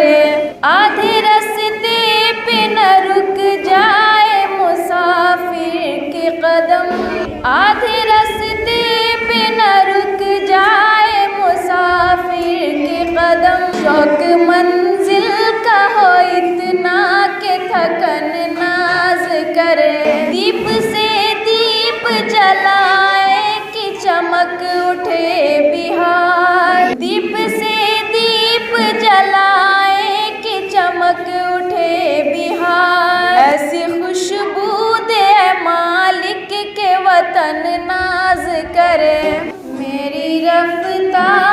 करे। आधे रास्ते पे न रुक जाए मुसाफिर के कदम, आधे रास्ते पे न रुक जाए मुसाफिर के कदम। शौक मंजिल का हो इतना के थकन नाज करे। दीप से दीप जलाए कि चमक उठे बिहार, दीप से दीप जलाए कि चमक उठे बिहार। ऐसी खुशबू दे मालिक के वतन नाज करे। मेरी रफ्तार